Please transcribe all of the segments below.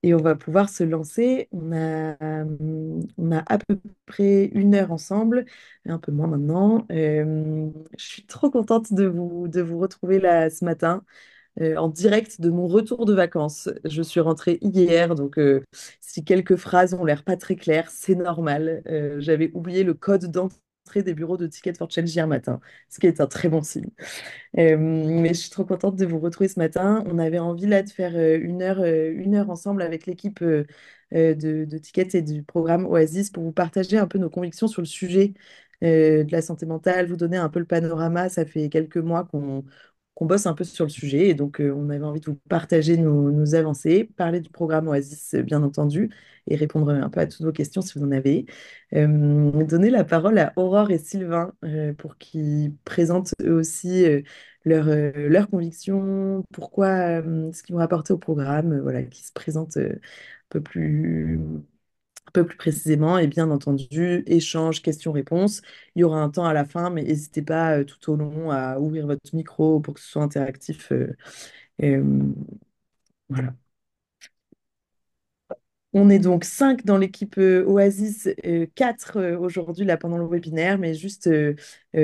et on va pouvoir se lancer. On a à peu près 1 heure ensemble, un peu moins maintenant. Je suis trop contente de vous retrouver là ce matin en direct de mon retour de vacances. Je suis rentrée hier, donc si quelques phrases ont l'air pas très claires, c'est normal. J'avais oublié le code d'entrée des bureaux de Ticket for Change hier matin, ce qui est un très bon signe. Mais je suis trop contente de vous retrouver ce matin. On avait envie là de faire 1 heure ensemble avec l'équipe de Ticket et du programme Oasis pour vous partager un peu nos convictions sur le sujet de la santé mentale, vous donner un peu le panorama. Ça fait quelques mois qu'on bosse un peu sur le sujet et donc on avait envie de vous partager nos avancées, parler du programme Oasis bien entendu et répondre un peu à toutes vos questions si vous en avez. Donner la parole à Aurore et Sylvain pour qu'ils présentent eux aussi leurs convictions, pourquoi, ce qu'ils vont apporter au programme, voilà, qui se présentent un peu plus précisément et bien entendu, échange, questions-réponses. Il y aura un temps à la fin, mais n'hésitez pas tout au long à ouvrir votre micro pour que ce soit interactif. Euh, voilà. On est donc 5 dans l'équipe Oasis, 4 aujourd'hui là pendant le webinaire, mais juste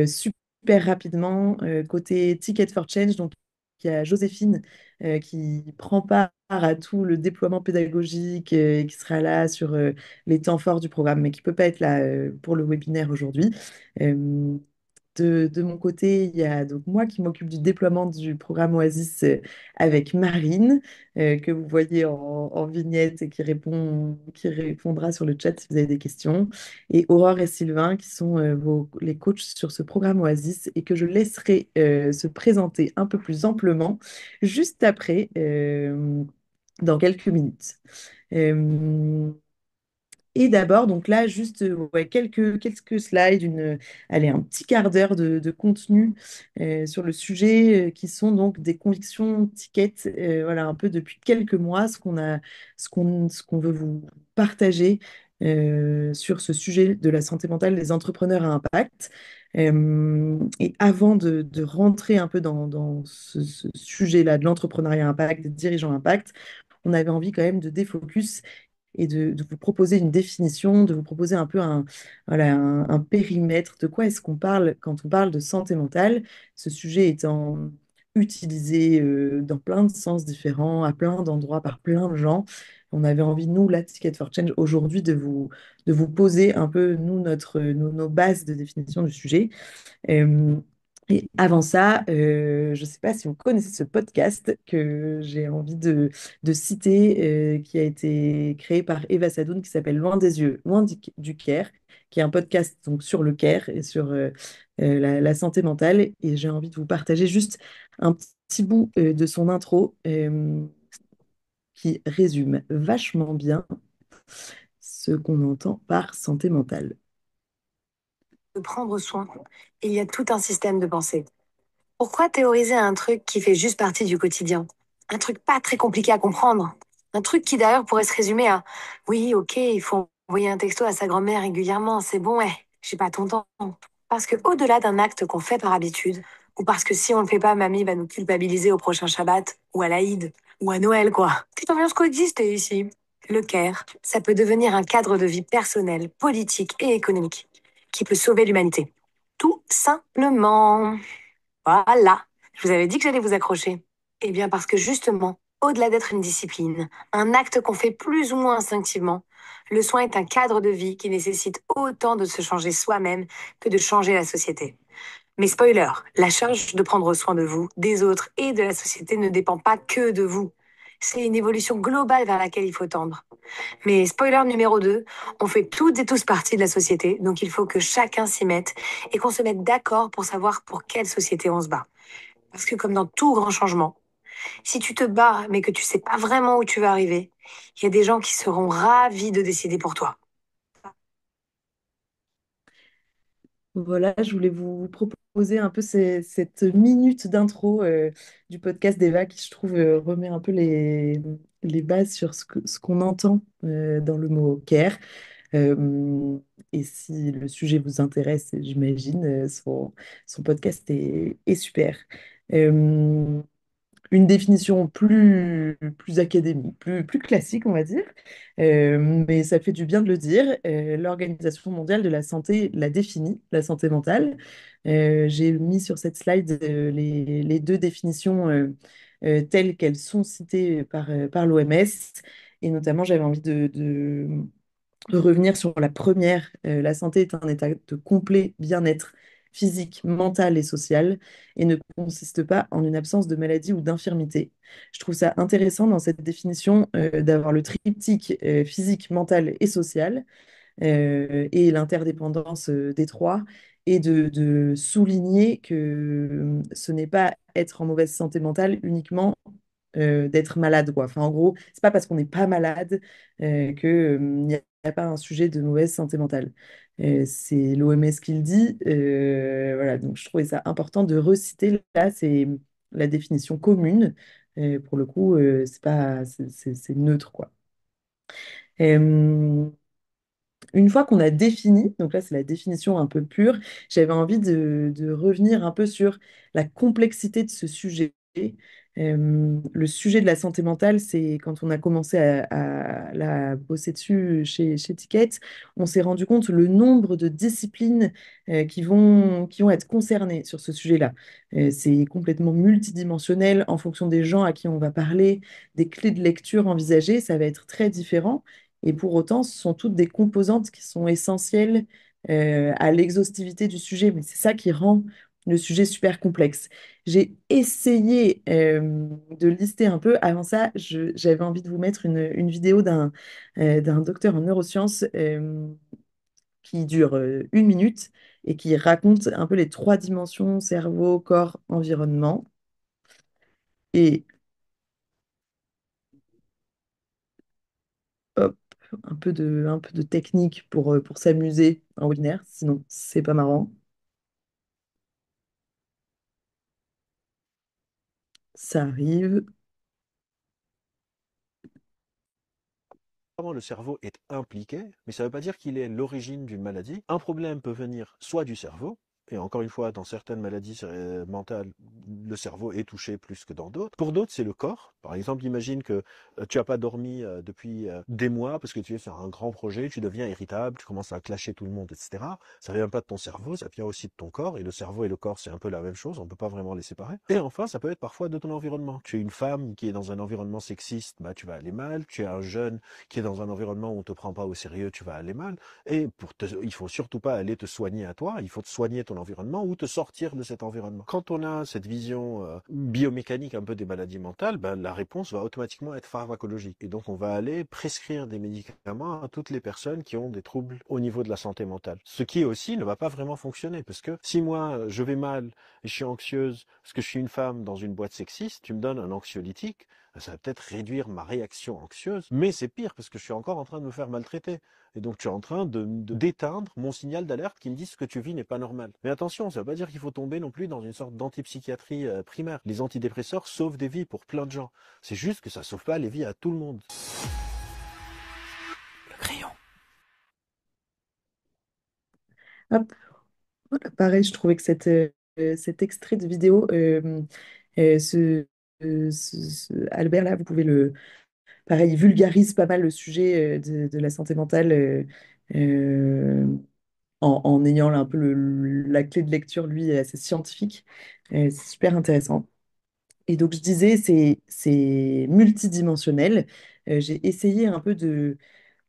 super rapidement, côté Ticket for Change, donc il y a Joséphine qui prend part à tout le déploiement pédagogique et qui sera là sur les temps forts du programme, mais qui ne peut pas être là pour le webinaire aujourd'hui. Euh, de mon côté, il y a donc moi qui m'occupe du déploiement du programme Oasis avec Marine, que vous voyez en vignette et qui répondra sur le chat si vous avez des questions. Et Aurore et Sylvain qui sont les coachs sur ce programme Oasis et que je laisserai se présenter un peu plus amplement juste après, dans quelques minutes. Euh, et d'abord, donc là, juste ouais, quelques slides, allez, un petit quart d'heure de contenu sur le sujet qui sont donc des convictions tickets, voilà, un peu depuis quelques mois, ce qu'on veut vous partager sur ce sujet de la santé mentale des entrepreneurs à impact. Et avant de rentrer un peu dans ce sujet-là de l'entrepreneuriat à impact, des dirigeants à impact, on avait envie quand même de défocus et de vous proposer une définition, de vous proposer un peu voilà, un périmètre de quoi est-ce qu'on parle quand on parle de santé mentale, ce sujet étant utilisé dans plein de sens différents, à plein d'endroits, par plein de gens. On avait envie, nous, la Ticket for Change, aujourd'hui, de vous poser un peu, nous, nos bases de définition du sujet. Euh, et avant ça, je ne sais pas si vous connaissez ce podcast que j'ai envie de citer, qui a été créé par Eva Sadoun, qui s'appelle Loin des yeux, loin du care, qui est un podcast donc, sur le care et sur la santé mentale. Et j'ai envie de vous partager juste un petit bout de son intro qui résume vachement bien ce qu'on entend par santé mentale. De prendre soin, il y a tout un système de pensée. Pourquoi théoriser un truc qui fait juste partie du quotidien? Un truc pas très compliqué à comprendre. Un truc qui d'ailleurs pourrait se résumer à oui, ok, il faut envoyer un texto à sa grand-mère régulièrement, c'est bon, ouais, j'ai pas ton temps. Parce que au-delà d'un acte qu'on fait par habitude, ou parce que si on le fait pas, mamie va nous culpabiliser au prochain Shabbat, ou à l'Aïd, ou à Noël, quoi. Petite ambiance coexister ici. Le CARE, ça peut devenir un cadre de vie personnel, politique et économique qui peut sauver l'humanité. Tout simplement. Voilà. Je vous avais dit que j'allais vous accrocher. Eh bien, parce que justement, au-delà d'être une discipline, un acte qu'on fait plus ou moins instinctivement, le soin est un cadre de vie qui nécessite autant de se changer soi-même que de changer la société. Mais spoiler, la charge de prendre soin de vous, des autres et de la société ne dépend pas que de vous. C'est une évolution globale vers laquelle il faut tendre. Mais spoiler numéro 2, on fait toutes et tous partie de la société, donc il faut que chacun s'y mette et qu'on se mette d'accord pour savoir pour quelle société on se bat. Parce que comme dans tout grand changement, si tu te bats mais que tu sais pas vraiment où tu vas arriver, il y a des gens qui seront ravis de décider pour toi. Voilà, je voulais vous proposer un peu cette minute d'intro du podcast d'Eva qui, je trouve, remet un peu les bases sur ce qu'on entend dans le mot care. Euh, et si le sujet vous intéresse, j'imagine, son podcast est super. Euh, une définition plus académique, plus classique, on va dire. Mais ça fait du bien de le dire. L'Organisation mondiale de la santé l'a définit, la santé mentale. J'ai mis sur cette slide les deux définitions telles qu'elles sont citées par l'OMS. Et notamment, j'avais envie de revenir sur la première. La santé est un état de complet bien-être physique, mental et social et ne consiste pas en une absence de maladie ou d'infirmité. Je trouve ça intéressant dans cette définition d'avoir le triptyque physique, mental et social et l'interdépendance des trois et de souligner que ce n'est pas être en mauvaise santé mentale uniquement d'être malade, quoi. Enfin, en gros, c'est pas parce qu'on n'est pas malade que il n'y a pas un sujet de mauvaise santé mentale. C'est l'OMS qui le dit. Voilà, donc je trouvais ça important de reciter là, c'est la définition commune. Pour le coup, c'est pas, c'est neutre, quoi. Euh, une fois qu'on a défini, donc là c'est la définition un peu pure, j'avais envie de revenir un peu sur la complexité de ce sujet. Le sujet de la santé mentale, c'est quand on a commencé à la bosser dessus chez Ticket, on s'est rendu compte le nombre de disciplines qui vont être concernées sur ce sujet-là. C'est complètement multidimensionnel en fonction des gens à qui on va parler, des clés de lecture envisagées, ça va être très différent. Et pour autant, ce sont toutes des composantes qui sont essentielles à l'exhaustivité du sujet. Mais c'est ça qui rend le sujet super complexe. J'ai essayé de lister un peu. Avant ça, j'avais envie de vous mettre une vidéo d'un docteur en neurosciences qui dure 1 minute et qui raconte un peu les trois dimensions, cerveau, corps, environnement. Et hop, un peu de technique pour s'amuser en webinaire, sinon c'est pas marrant. Ça arrive. Comment le cerveau est impliqué, mais ça ne veut pas dire qu'il est l'origine d'une maladie. Un problème peut venir soit du cerveau, et encore une fois, dans certaines maladies mentales, le cerveau est touché plus que dans d'autres. Pour d'autres, c'est le corps. Par exemple, imagine que tu n'as pas dormi depuis des mois parce que tu es sur un grand projet, tu deviens irritable, tu commences à clasher tout le monde, etc. Ça ne vient pas de ton cerveau, ça vient aussi de ton corps. Et le cerveau et le corps, c'est un peu la même chose, on ne peut pas vraiment les séparer. Et enfin, ça peut être parfois de ton environnement. Tu es une femme qui est dans un environnement sexiste, bah, tu vas aller mal. Tu es un jeune qui est dans un environnement où on ne te prend pas au sérieux, tu vas aller mal. Et il faut surtout pas aller te soigner à toi, il faut te soigner ton environnement ou te sortir de cet environnement. Quand on a cette vision biomécanique un peu des maladies mentales, ben, la réponse va automatiquement être pharmacologique. Et donc on va aller prescrire des médicaments à toutes les personnes qui ont des troubles au niveau de la santé mentale. Ce qui aussi ne va pas vraiment fonctionner parce que si moi je vais mal et je suis anxieuse parce que je suis une femme dans une boîte sexiste, tu me donnes un anxiolytique, ça va peut-être réduire ma réaction anxieuse, mais c'est pire parce que je suis encore en train de me faire maltraiter. Et donc tu es en train d'éteindre mon signal d'alerte qui me dit ce que tu vis n'est pas normal. Mais attention, ça ne veut pas dire qu'il faut tomber non plus dans une sorte d'antipsychiatrie primaire. Les antidépresseurs sauvent des vies pour plein de gens. C'est juste que ça ne sauve pas les vies à tout le monde. Le crayon. Hop, voilà, pareil, je trouvais que cet extrait de vidéo, Albert, là, vous pouvez pareil, il vulgarise pas mal le sujet de la santé mentale euh, en ayant là, un peu la clé de lecture, lui, assez scientifique. C'est super intéressant. Et donc, je disais, c'est multidimensionnel. J'ai essayé un peu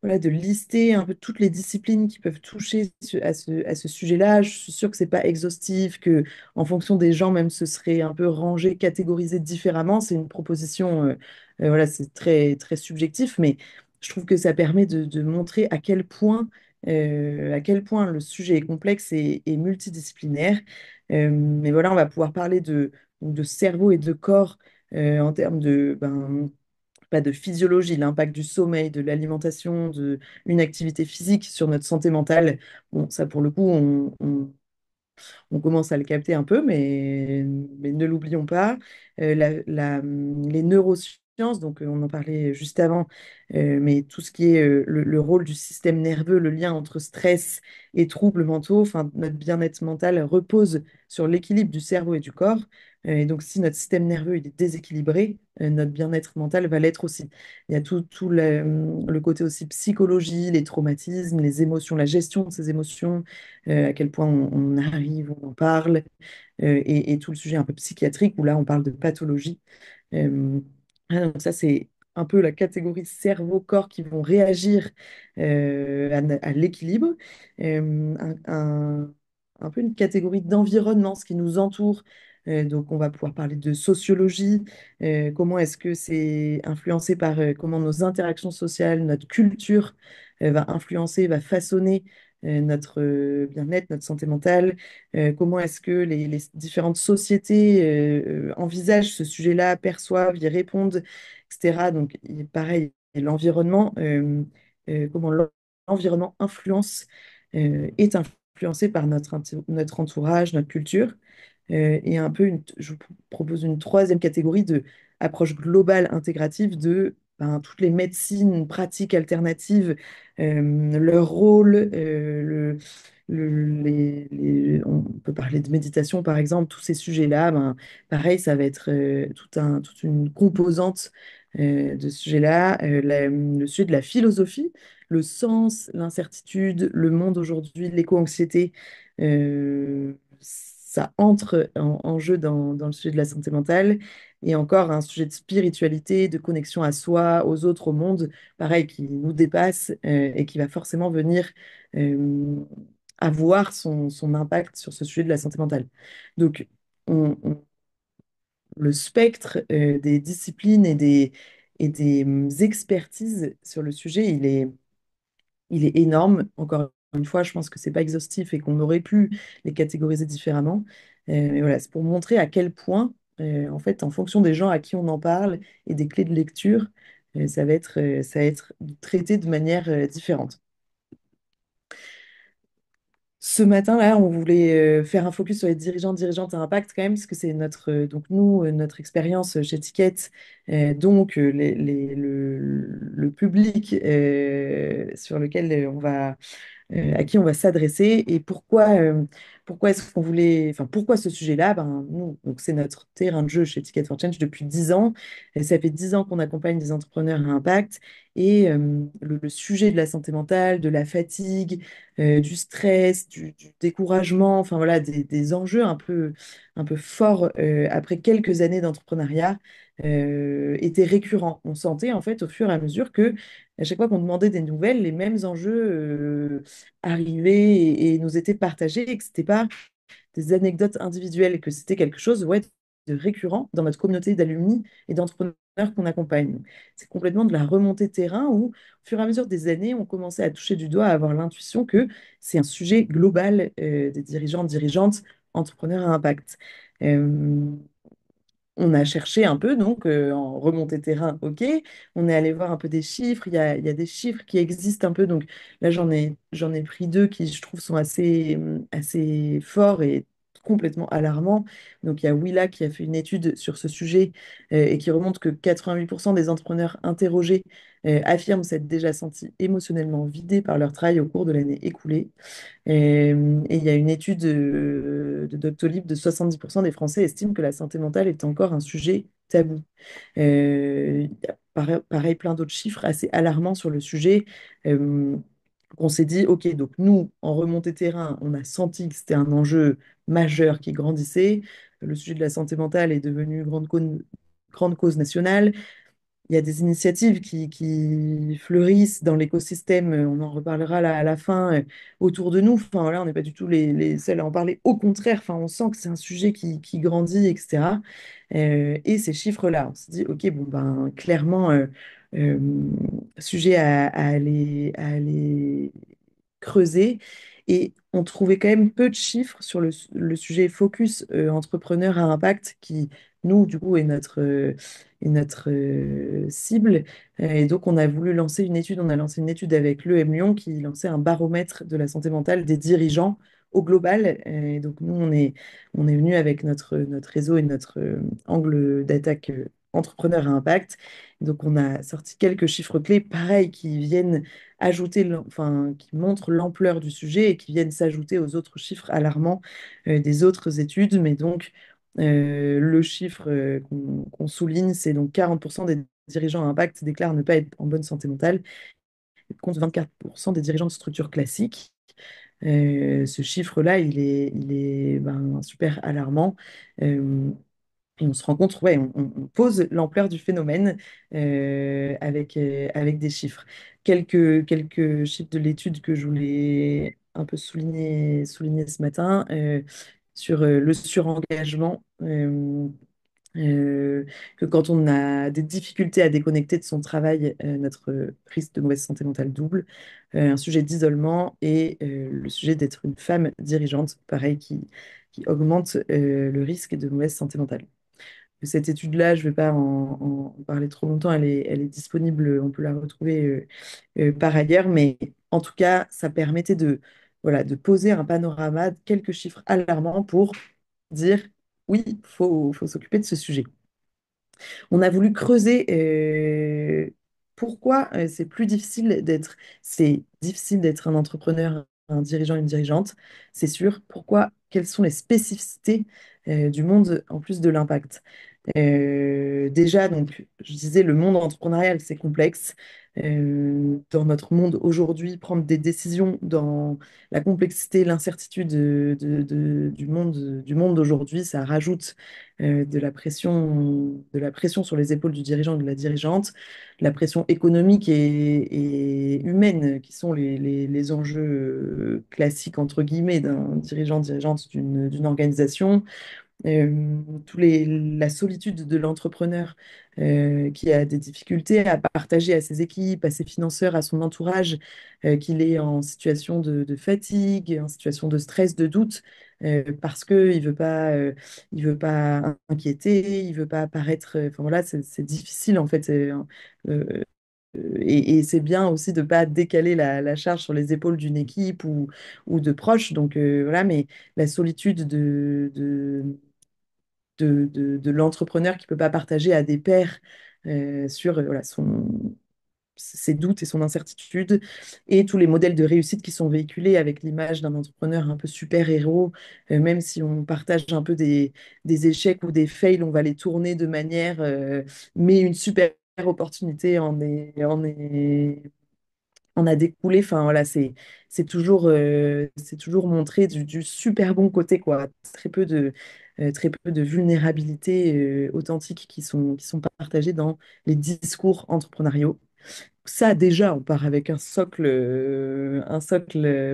voilà, de lister un peu toutes les disciplines qui peuvent toucher à ce sujet-là. Je suis sûre que c'est pas exhaustif, que en fonction des gens, même ce serait un peu rangé, catégorisé différemment. C'est une proposition, voilà, c'est très, très subjectif, mais je trouve que ça permet de montrer à quel point le sujet est complexe et multidisciplinaire. Mais voilà, on va pouvoir parler de cerveau et de corps en termes pas de physiologie, l'impact du sommeil, de l'alimentation, de une activité physique sur notre santé mentale. Bon, ça pour le coup, on commence à le capter un peu, mais ne l'oublions pas. Les neurosciences neurosciences, donc on en parlait juste avant, mais tout ce qui est le rôle du système nerveux, le lien entre stress et troubles mentaux, enfin, notre bien-être mental repose sur l'équilibre du cerveau et du corps. Et donc, si notre système nerveux il est déséquilibré, notre bien-être mental va l'être aussi. Il y a tout le côté aussi psychologie, les traumatismes, les émotions, la gestion de ces émotions, à quel point on arrive, on en parle, et tout le sujet un peu psychiatrique où là on parle de pathologie. Euh, donc ça c'est un peu la catégorie cerveau-corps qui vont réagir à l'équilibre. Un peu une catégorie d'environnement, ce qui nous entoure. Donc on va pouvoir parler de sociologie, comment est-ce que c'est influencé par comment nos interactions sociales, notre culture va influencer, va façonner notre bien-être, notre santé mentale, comment est-ce que les différentes sociétés envisagent ce sujet-là, perçoivent, y répondent, etc. Donc, pareil, et l'environnement, comment l'environnement influence, est influencé par notre entourage, notre culture. Et un peu, je vous propose une troisième catégorie de approche globale intégrative de ben, toutes les médecines pratiques alternatives, leur rôle, on peut parler de méditation par exemple, tous ces sujets-là, ben, pareil, ça va être toute une composante de ce sujet-là. Le sujet de la philosophie, le sens, l'incertitude, le monde aujourd'hui, l'éco-anxiété, ça entre en jeu dans le sujet de la santé mentale. Et encore un sujet de spiritualité, de connexion à soi, aux autres, au monde, pareil, qui nous dépasse et qui va forcément venir euh, avoir son impact sur ce sujet de la santé mentale. Donc, le spectre des disciplines et des expertises sur le sujet, il est énorme. Encore une fois, je pense que c'est pas exhaustif et qu'on aurait pu les catégoriser différemment. Mais voilà, c'est pour montrer à quel point, en fait, en fonction des gens à qui on en parle et des clés de lecture, ça va être traité de manière différente. Ce matin-là, on voulait faire un focus sur les dirigeants, dirigeantes à impact quand même, parce que c'est donc nous, notre expérience chez Ticket, donc le public sur lequel à qui on va s'adresser et pourquoi est-ce qu'on voulait, enfin, pourquoi ce sujet-là? Ben, nous, donc c'est notre terrain de jeu chez Ticket for Change depuis 10 ans. Et ça fait 10 ans qu'on accompagne des entrepreneurs à impact et le sujet de la santé mentale, de la fatigue, du stress, du découragement, enfin voilà, des enjeux un peu forts après quelques années d'entrepreneuriat étaient récurrents. On sentait en fait au fur et à mesure que à chaque fois qu'on demandait des nouvelles, les mêmes enjeux arrivaient et nous étaient partagés et que ce n'était pas des anecdotes individuelles, et que c'était quelque chose ouais, de récurrent dans notre communauté d'alumni et d'entrepreneurs qu'on accompagne. C'est complètement de la remontée de terrain où, au fur et à mesure des années, on commençait à toucher du doigt, à avoir l'intuition que c'est un sujet global des dirigeants, dirigeantes, entrepreneurs à impact. Euh, on a cherché un peu, donc en remontée terrain, ok. On est allé voir un peu des chiffres. Il y a des chiffres qui existent un peu. Donc là, j'en ai pris deux qui, je trouve, sont assez forts et complètement alarmants. Donc il y a Willa qui a fait une étude sur ce sujet et qui remonte que 88% des entrepreneurs interrogés affirment s'être déjà sentis émotionnellement vidés par leur travail au cours de l'année écoulée. Et il y a une étude de Doctolib de 70% des Français estiment que la santé mentale est encore un sujet tabou. Il y a pareil, plein d'autres chiffres assez alarmants sur le sujet. Euh, on s'est dit, OK, donc nous, en remontée terrain, on a senti que c'était un enjeu majeur qui grandissait. Le sujet de la santé mentale est devenu grande cause nationale. Il y a des initiatives qui fleurissent dans l'écosystème, on en reparlera là à la fin, autour de nous. Enfin, voilà, on n'est pas du tout les seuls à en parler. Au contraire, enfin, on sent que c'est un sujet qui grandit, etc. Et ces chiffres-là, on se dit, OK, bon, ben, clairement, euh, sujet à aller creuser. Et on trouvait quand même peu de chiffres sur le sujet focus entrepreneur à impact qui, nous, du coup, est notre cible. Et donc, on a voulu lancer une étude. On a lancé une étude avec l'EM Lyon qui lançait un baromètre de la santé mentale des dirigeants au global. Et donc, nous, on est venu avec notre réseau et notre angle d'attaque entrepreneurs à impact. Donc, on a sorti quelques chiffres clés, pareil, qui viennent ajouter, enfin, qui montrent l'ampleur du sujet et qui viennent s'ajouter aux autres chiffres alarmants des autres études. Mais donc, le chiffre qu'on souligne, c'est donc 40% des dirigeants à impact déclarent ne pas être en bonne santé mentale, contre 24% des dirigeants de structures classiques. Ce chiffre-là, il est super alarmant. Euh, et on se rend compte, ouais, on pose l'ampleur du phénomène avec des chiffres. Quelques chiffres de l'étude que je voulais un peu souligner ce matin sur le surengagement. Euh, que quand on a des difficultés à déconnecter de son travail, notre risque de mauvaise santé mentale double. Un sujet d'isolement et le sujet d'être une femme dirigeante, pareil, qui augmente le risque de mauvaise santé mentale. Cette étude-là, je ne vais pas en parler trop longtemps, elle est disponible, on peut la retrouver par ailleurs, mais en tout cas, ça permettait voilà, de poser un panorama, quelques chiffres alarmants pour dire oui, faut s'occuper de ce sujet. On a voulu creuser pourquoi c'est difficile d'être un entrepreneur, un dirigeant, une dirigeante, c'est sûr. Pourquoi, quelles sont les spécificités du monde en plus de l'impact? Déjà, donc, je disais, le monde entrepreneurial, c'est complexe. Dans notre monde aujourd'hui, prendre des décisions dans la complexité, l'incertitude du monde d'aujourd'hui, ça rajoute de la pression sur les épaules du dirigeant et de la dirigeante, de la pression économique et humaine, qui sont les enjeux classiques, entre guillemets, d'un dirigeant, dirigeante d'une organisation. La solitude de l'entrepreneur qui a des difficultés à partager à ses équipes, à ses financeurs, à son entourage, qu'il est en situation de fatigue, en situation de stress, de doute, parce qu'il veut pas inquiéter, il veut pas apparaître. Enfin voilà, c'est difficile en fait. Euh, et c'est bien aussi de ne pas décaler la charge sur les épaules d'une équipe ou de proches. Donc voilà, mais la solitude de l'entrepreneur qui ne peut pas partager à des pairs sur voilà, ses doutes et son incertitude, et tous les modèles de réussite qui sont véhiculés avec l'image d'un entrepreneur un peu super-héros, même si on partage un peu des échecs ou des fails, on va les tourner de manière, mais une super opportunité en a découlé. Enfin voilà, c'est toujours montré du super bon côté, quoi. Très peu de vulnérabilités authentiques qui sont partagées dans les discours entrepreneuriaux. Ça, déjà, on part avec un socle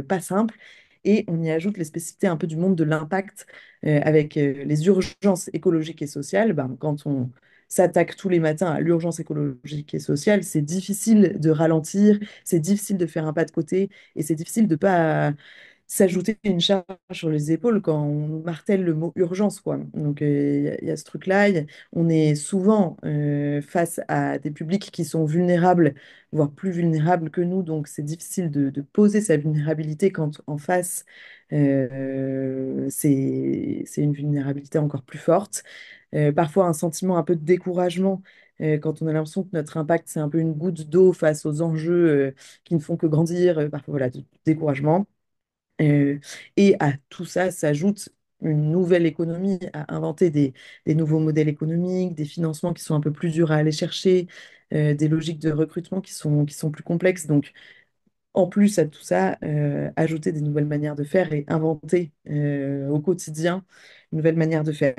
pas simple, et on y ajoute les spécificités un peu du monde de l'impact avec les urgences écologiques et sociales. Ben, quand on s'attaque tous les matins à l'urgence écologique et sociale, c'est difficile de ralentir, c'est difficile de faire un pas de côté, et c'est difficile de pas s'ajouter une charge sur les épaules quand on martèle le mot urgence, quoi. Donc, il y a ce truc-là. On est souvent face à des publics qui sont vulnérables, voire plus vulnérables que nous. Donc, c'est difficile de poser sa vulnérabilité quand en face, c'est une vulnérabilité encore plus forte. Parfois, un sentiment un peu de découragement. Quand on a l'impression que notre impact, c'est un peu une goutte d'eau face aux enjeux qui ne font que grandir, parfois voilà, du découragement. Euh, et à tout ça s'ajoute une nouvelle économie, à inventer des nouveaux modèles économiques, des financements qui sont un peu plus durs à aller chercher, des logiques de recrutement qui sont plus complexes. Donc, en plus à tout ça, ajouter des nouvelles manières de faire et inventer au quotidien une nouvelle manière de faire.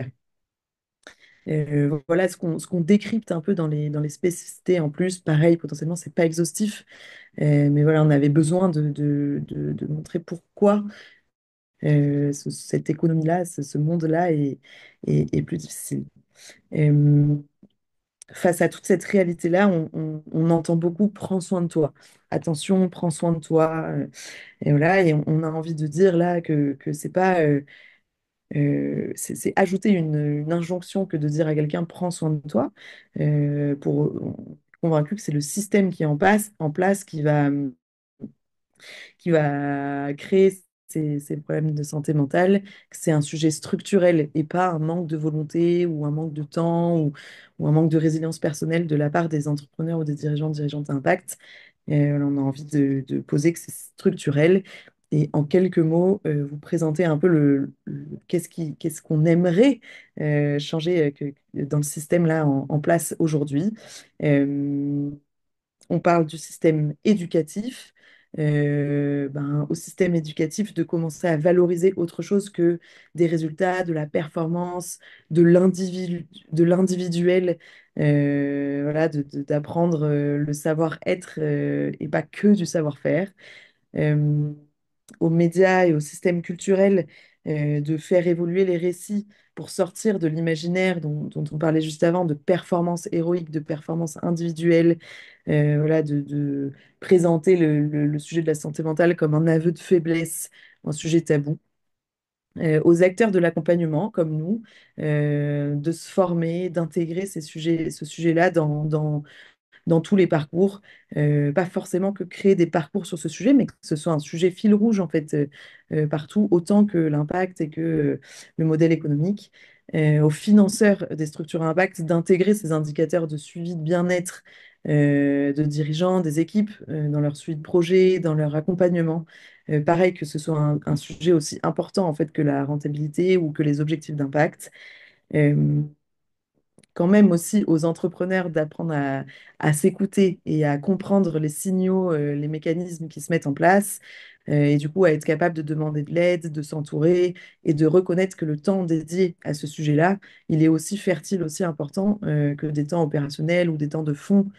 Voilà ce qu'on décrypte un peu dans les spécificités. En plus, pareil, potentiellement, c'est pas exhaustif, mais voilà, on avait besoin de montrer pourquoi cette économie-là, ce monde-là est plus difficile. Euh, Face à toute cette réalité-là, on entend beaucoup prends soin de toi. Attention, prends soin de toi. Et voilà, et on a envie de dire là que c'est pas. C'est ajouter une injonction que de dire à quelqu'un prends soin de toi. On est convaincu que c'est le système qui est en place qui va créer ces problèmes de santé mentale, que c'est un sujet structurel et pas un manque de volonté ou un manque de temps ou un manque de résilience personnelle de la part des entrepreneurs ou des dirigeants, dirigeantes d'impact. On a envie de poser que c'est structurel. Et en quelques mots, vous présenter un peu qu'est-ce qu'on aimerait changer dans le système là en place aujourd'hui. Euh, on parle du système éducatif, au système éducatif de commencer à valoriser autre chose que des résultats, de la performance, de l'individuel, voilà, d'apprendre le savoir-être et pas que du savoir-faire. Euh, Aux médias et au système culturel de faire évoluer les récits pour sortir de l'imaginaire dont on parlait juste avant, de performance héroïque, de performance individuelle, voilà, de présenter le sujet de la santé mentale comme un aveu de faiblesse, un sujet tabou. Aux acteurs de l'accompagnement, comme nous, de se former, d'intégrer ce sujet-là dans tous les parcours. Pas forcément que créer des parcours sur ce sujet, mais que ce soit un sujet fil rouge en fait partout, autant que l'impact et que le modèle économique. Aux financeurs des structures à impact d'intégrer ces indicateurs de suivi de bien-être de dirigeants, des équipes dans leur suivi de projet, dans leur accompagnement. Pareil, que ce soit un sujet aussi important en fait que la rentabilité ou que les objectifs d'impact. Euh, Quand même aussi aux entrepreneurs d'apprendre à s'écouter et à comprendre les signaux, les mécanismes qui se mettent en place, et du coup à être capable de demander de l'aide, de s'entourer et de reconnaître que le temps dédié à ce sujet-là, il est aussi fertile, aussi important que des temps opérationnels ou des temps de fond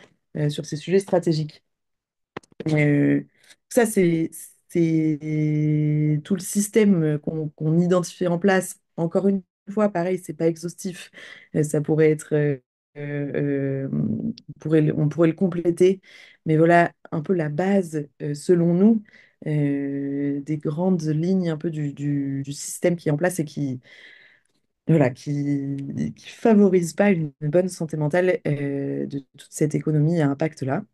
sur ces sujets stratégiques. Euh, Ça, c'est tout le système qu'on identifie en place. Encore une fois, pareil, c'est pas exhaustif. Ça pourrait être, on pourrait le compléter, mais voilà un peu la base, selon nous, des grandes lignes un peu du système qui est en place et voilà, qui favorise pas une bonne santé mentale de toute cette économie à impact-là.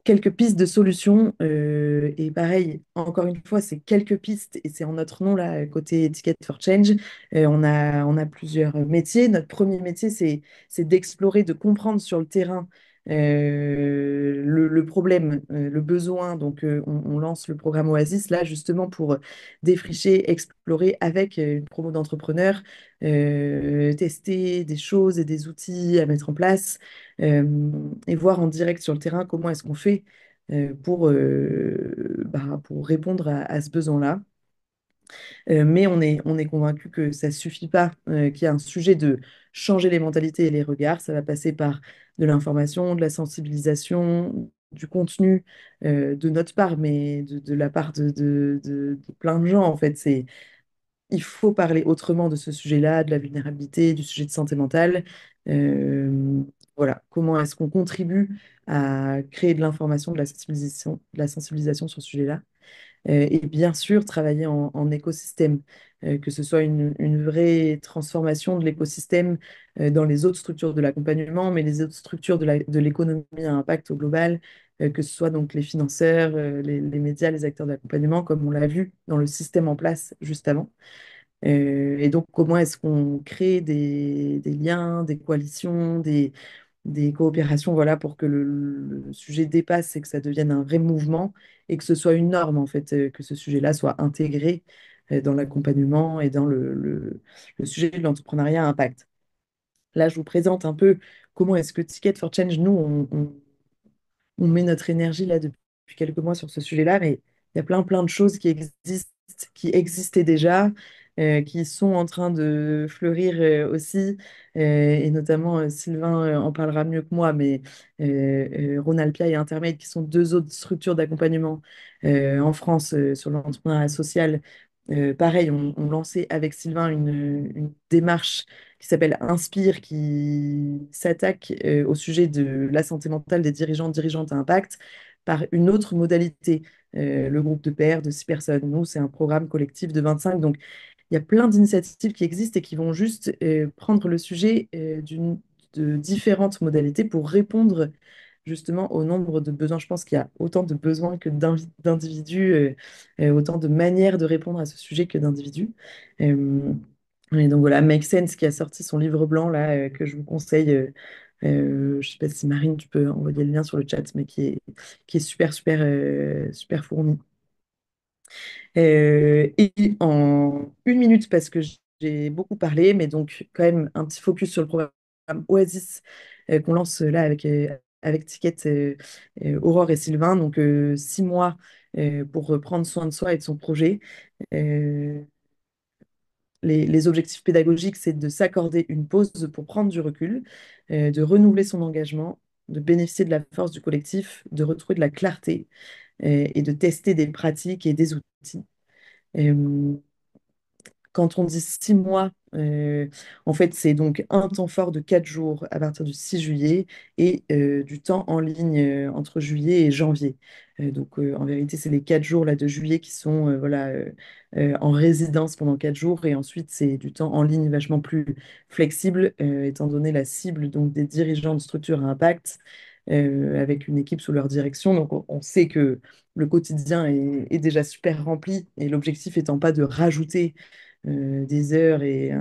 Quelques pistes de solutions. Et pareil, encore une fois, c'est quelques pistes et c'est en notre nom, là, côté Ticket for Change. On a plusieurs métiers. Notre premier métier, c'est d'explorer, de comprendre sur le terrain le problème, le besoin. Donc, on lance le programme Oasis, là, justement, pour défricher, explorer avec une promo d'entrepreneurs, tester des choses et des outils à mettre en place et voir en direct sur le terrain comment est-ce qu'on fait pour répondre à ce besoin-là. Mais on est convaincu que ça ne suffit pas, qu'il y a un sujet de changer les mentalités et les regards. Ça va passer par de l'information, de la sensibilisation, du contenu de notre part, mais de la part de plein de gens, en fait. Il faut parler autrement de ce sujet-là, de la vulnérabilité, du sujet de santé mentale. Euh, voilà, comment est-ce qu'on contribue à créer de l'information, de la sensibilisation sur ce sujet-là. Et bien sûr, travailler en écosystème, que ce soit une vraie transformation de l'écosystème dans les autres structures de l'accompagnement, mais les autres structures de l'économie à impact au global, que ce soit donc les financeurs, les médias, les acteurs de l'accompagnement, comme on l'a vu dans le système en place juste avant. Et donc, comment est-ce qu'on crée des liens, des coalitions, des coopérations, voilà, pour que le sujet dépasse et que ça devienne un vrai mouvement et que ce soit une norme, en fait, que ce sujet-là soit intégré dans l'accompagnement et dans le sujet de l'entrepreneuriat à impact. Là, je vous présente un peu comment est-ce que Ticket for Change, nous, on met notre énergie là depuis quelques mois sur ce sujet-là, mais il y a plein de choses qui existaient déjà, qui sont en train de fleurir aussi, et notamment Sylvain en parlera mieux que moi, mais Ronalpia et Intermate, qui sont deux autres structures d'accompagnement en France sur l'entrepreneuriat social. Pareil, on lancé avec Sylvain une démarche qui s'appelle Inspire, qui s'attaque au sujet de la santé mentale des dirigeants, dirigeantes à impact par une autre modalité. Le groupe de pairs de 6 personnes. Nous, c'est un programme collectif de 25. Donc, il y a plein d'initiatives qui existent et qui vont juste prendre le sujet de différentes modalités pour répondre justement au nombre de besoins. Je pense qu'il y a autant de besoins que d'individus, autant de manières de répondre à ce sujet que d'individus. Euh, et donc voilà, Make Sense qui a sorti son livre blanc là, que je vous conseille. Je sais pas si Marine, tu peux envoyer le lien sur le chat, mais qui est super, super, super fourni. Et en une minute, parce que j'ai beaucoup parlé, mais donc quand même un petit focus sur le programme Oasis qu'on lance là avec Ticket, Aurore et Sylvain. Donc 6 mois pour prendre soin de soi et de son projet. Euh, les objectifs pédagogiques, c'est de s'accorder une pause pour prendre du recul, de renouveler son engagement, de bénéficier de la force du collectif, de retrouver de la clarté et de tester des pratiques et des outils. Euh, Quand on dit 6 mois, en fait, c'est donc un temps fort de 4 jours à partir du 6 juillet et du temps en ligne entre juillet et janvier. Donc, en vérité, c'est les 4 jours là, de juillet qui sont voilà, en résidence pendant 4 jours et ensuite, c'est du temps en ligne vachement plus flexible, étant donné la cible donc, des dirigeants de structures à impact avec une équipe sous leur direction. Donc, on sait que le quotidien est déjà super rempli et l'objectif étant pas de rajouter des heures et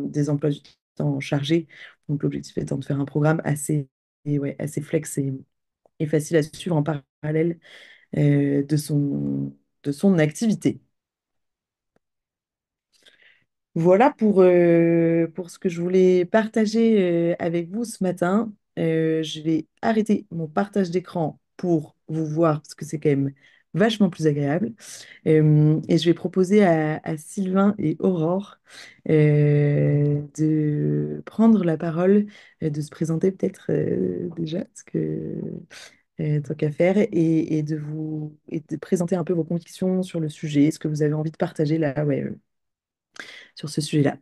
des emplois du temps chargés. Donc l'objectif étant de faire un programme assez flex et facile à suivre en parallèle de son activité. Voilà pour ce que je voulais partager avec vous ce matin. Je vais arrêter mon partage d'écran pour vous voir parce que c'est quand même vachement plus agréable. Et je vais proposer à Sylvain et Aurore de prendre la parole, de se présenter peut-être déjà, parce que tant qu'à faire, et de présenter un peu vos convictions sur le sujet, ce que vous avez envie de partager là, ouais, sur ce sujet-là.